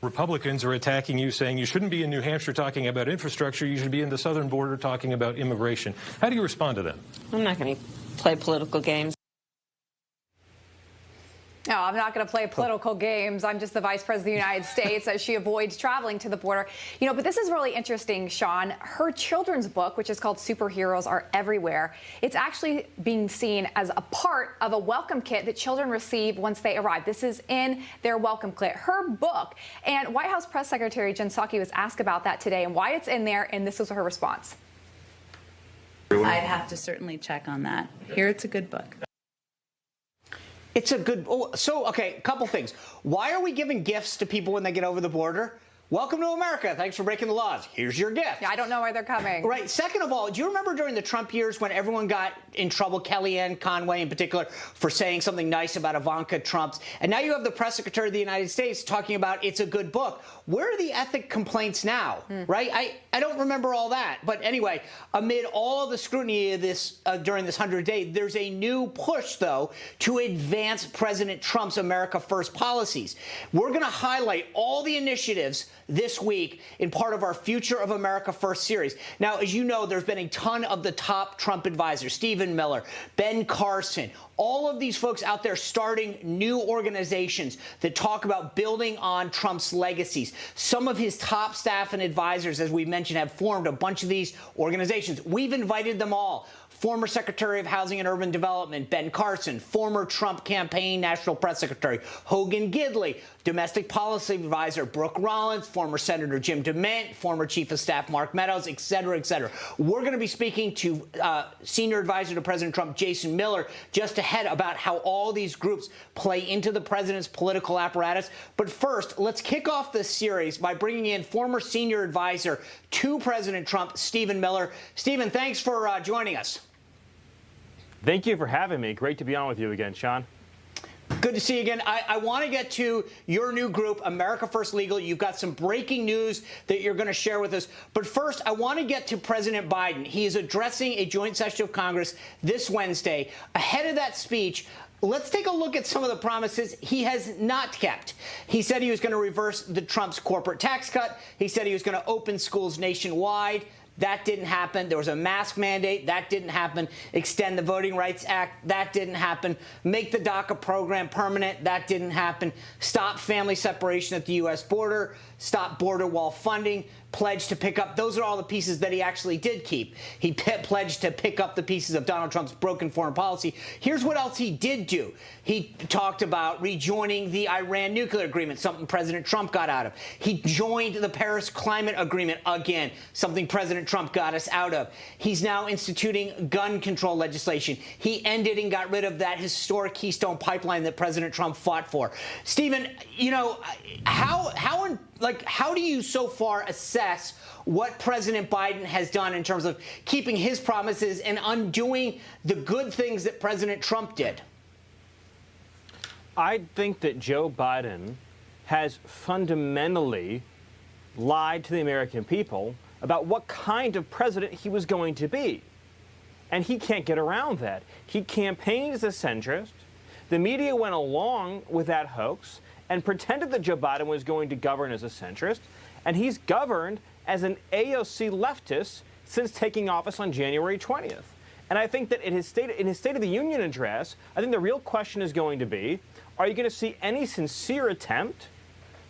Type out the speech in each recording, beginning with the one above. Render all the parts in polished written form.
Republicans are attacking you, saying you shouldn't be in New Hampshire talking about infrastructure. You should be in the southern border talking about immigration. How do you respond to them? I'm not going to play political games. No, I'm not going to play political games. I'm just the Vice President of the United States as she avoids traveling to the border. You know, but this is really interesting, Sean. Her children's book, which is called Superheroes Are Everywhere, it's actually being seen as a part of a welcome kit that children receive once they arrive. This is in their welcome kit, her book. And White House Press Secretary Jen Psaki was asked about that today and why it's in there, and this was her response. I'd have to certainly check on that. Here, it's a good book. It's a good, okay, a couple things. Why are we giving gifts to people when they get over the border? Welcome to America. Thanks for breaking the laws. Here's your gift. Yeah, I don't know why they're coming. Right. Second of all, do you remember during the Trump years when everyone got in trouble, Kellyanne Conway in particular, for saying something nice about Ivanka Trump's? And now you have the press secretary of the United States talking about it's a good book. Where are the ethic complaints now? Right? I don't remember all that. But anyway, amid all of the scrutiny of this during this 100-day, there's a new push, though, to advance President Trump's America First policies. We're going to highlight all the initiatives this week in part of our Future of America First series. Now, as you know, there's been a ton of the top Trump advisors, Stephen Miller, Ben Carson, all of these folks out there starting new organizations that talk about building on Trump's legacies. Some of his top staff and advisors, as we mentioned, have formed a bunch of these organizations. We've invited them all. Former Secretary of Housing and Urban Development, Ben Carson, former Trump campaign National Press Secretary, Hogan Gidley, Domestic Policy Advisor, Brooke Rollins, former Senator Jim DeMint, former Chief of Staff Mark Meadows, et cetera, et cetera. We're going to be speaking to Senior Advisor to President Trump, Jason Miller, just ahead about how all these groups play into the president's political apparatus. But first, let's kick off this series by bringing in former Senior Advisor to President Trump, Stephen Miller. Stephen, thanks for joining us. Thank you for having me. Great to be on with you again, Sean. Good to see you again. I want to get to your new group, America First Legal. You've got some breaking news that you're going to share with us. But first, I want to get to President Biden. He is addressing a joint session of Congress this Wednesday. Ahead of that speech, let's take a look at some of the promises he has not kept. He said he was going to reverse the Trump's corporate tax cut. He said he was going to open schools nationwide. That didn't happen. There was a mask mandate. That didn't happen. Extend the Voting Rights Act. That didn't happen. Make the DACA program permanent. That didn't happen. Stop family separation at the U.S. border. Stop border wall funding. Pledge to pick up. Those are all the pieces that he actually did keep. He pledged to pick up the pieces of Donald Trump's broken foreign policy. Here's what else he did do. He talked about rejoining the Iran nuclear agreement, something President Trump got out of. He joined the Paris Climate Agreement again, something President Trump got us out of. He's now instituting gun control legislation. He ended and got rid of that historic Keystone Pipeline that President Trump fought for. Stephen, you know, how do you so far assess what President Biden has done in terms of keeping his promises and undoing the good things that President Trump did? I think that Joe Biden has fundamentally lied to the American people about what kind of president he was going to be. And he can't get around that. He campaigned as a centrist. The media went along with that hoax and pretended that Joe Biden was going to govern as a centrist, and he's governed as an AOC leftist since taking office on January 20th. And I think that in his State of the Union address, I think the real question is going to be, are you going to see any sincere attempt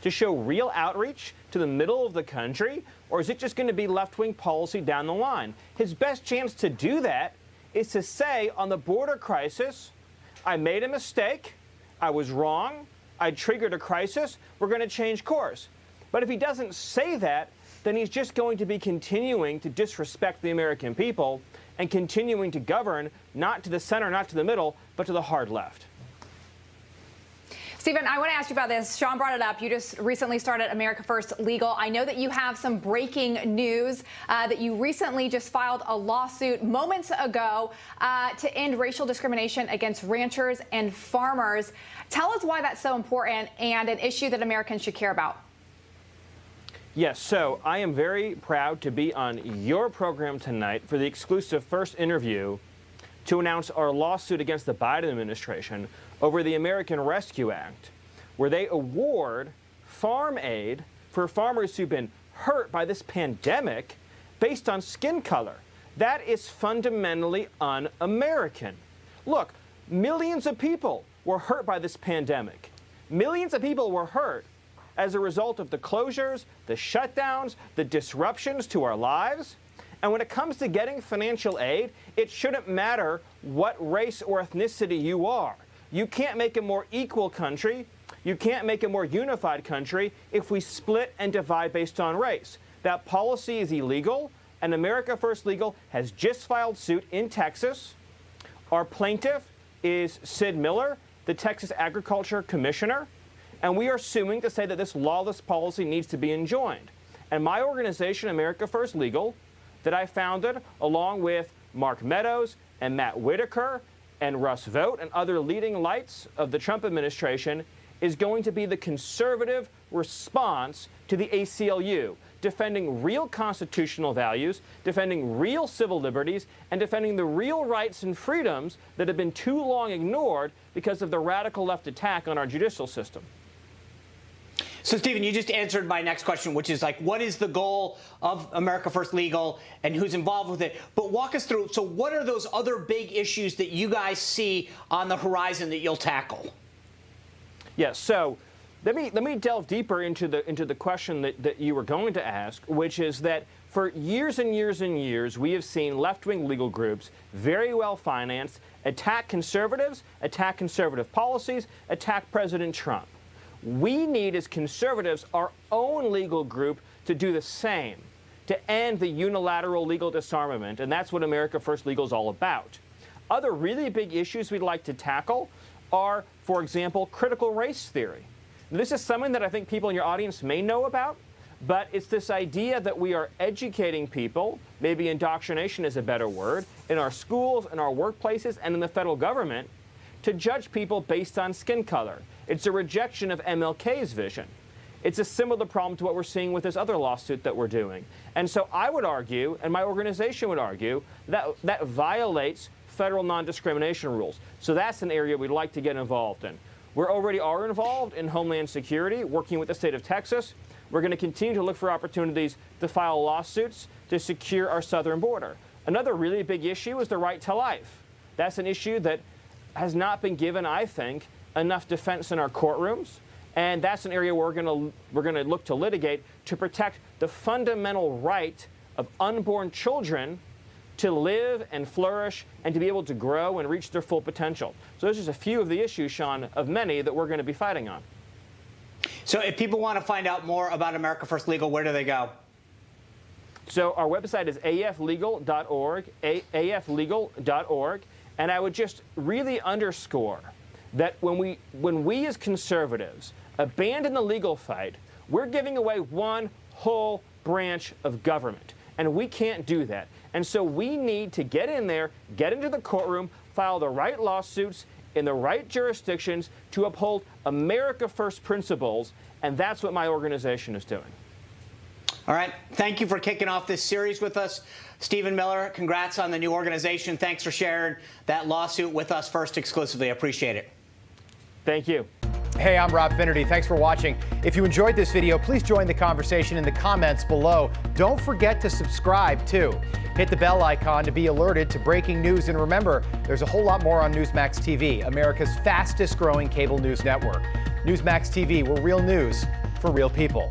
to show real outreach to the middle of the country, or is it just going to be left-wing policy down the line? His best chance to do that is to say on the border crisis, I made a mistake, I was wrong, I triggered a crisis, we're going to change course. But if he doesn't say that, then he's just going to be continuing to disrespect the American people and continuing to govern not to the center, not to the middle, but to the hard left. Stephen, I want to ask you about this. Sean brought it up. You just recently started America First Legal. I know that you have some breaking news that you recently just filed a lawsuit moments ago to end racial discrimination against ranchers and farmers. Tell us why that's so important and an issue that Americans should care about. Yes, so I am very proud to be on your program tonight for the exclusive first interview to announce our lawsuit against the Biden administration over the American Rescue Act, where they award farm aid for farmers who've been hurt by this pandemic based on skin color. That is fundamentally un-American. Look, millions of people were hurt by this pandemic. Millions of people were hurt as a result of the closures, the shutdowns, the disruptions to our lives. And when it comes to getting financial aid, it shouldn't matter what race or ethnicity you are. You can't make a more equal country, you can't make a more unified country if we split and divide based on race. That policy is illegal, and America First Legal has just filed suit in Texas. Our plaintiff is SUED Miller, the Texas Agriculture Commissioner, and we are suing to say that this lawless policy needs to be enjoined. And my organization, America First Legal, that I founded along with Mark Meadows and Matt Whitaker and Russ Vought and other leading lights of the Trump administration, is going to be the conservative response to the ACLU, defending real constitutional values, defending real civil liberties, and defending the real rights and freedoms that have been too long ignored because of the radical left attack on our judicial system. So, Stephen, you just answered my next question, which is like, what is the goal of America First Legal and who's involved with it? But walk us through. So what are those other big issues that you guys see on the horizon that you'll tackle? Yes. So let me delve deeper into the question that you were going to ask, which is that for years and years and years, we have seen left-wing legal groups, very well financed, attack conservatives, attack conservative policies, attack President Trump. We need, as conservatives, our own legal group to do the same, to end the unilateral legal disarmament, and that's what America First Legal is all about. Other really big issues we'd like to tackle are, for example, critical race theory. This is something that I think people in your audience may know about, but it's this idea that we are educating people, maybe indoctrination is a better word, in our schools, in our workplaces, and in the federal government, to judge people based on skin color. It's a rejection of MLK's vision. It's a similar problem to what we're seeing with this other lawsuit that we're doing. And so I would argue, and my organization would argue, that that violates federal non-discrimination rules. So that's an area we'd like to get involved in. We already are involved in Homeland Security, working with the state of Texas. We're going to continue to look for opportunities to file lawsuits to secure our southern border. Another really big issue is the right to life. That's an issue that has not been given, I think, enough defense in our courtrooms, and that's an area where we're going to look to litigate to protect the fundamental right of unborn children to live and flourish and to be able to grow and reach their full potential. So those are just a few of the issues, Sean, of many that we're going to be fighting on. So if people want to find out more about America First Legal, where do they go? So our website is aflegal.org, aflegal.org, and I would just really underscore that when we as conservatives abandon the legal fight, we're giving away one whole branch of government, and we can't do that. And so we need to get in there, get into the courtroom, file the right lawsuits in the right jurisdictions to uphold America First principles, and that's what my organization is doing. All right. Thank you for kicking off this series with us. Stephen Miller, congrats on the new organization. Thanks for sharing that lawsuit with us first exclusively. I appreciate it. Thank you. Hey, I'm Rob Finnerty. Thanks for watching. If you enjoyed this video, please join the conversation in the comments below. Don't forget to subscribe, too. Hit the bell icon to be alerted to breaking news. And remember, there's a whole lot more on Newsmax TV, America's fastest growing cable news network. Newsmax TV, we're real news for real people.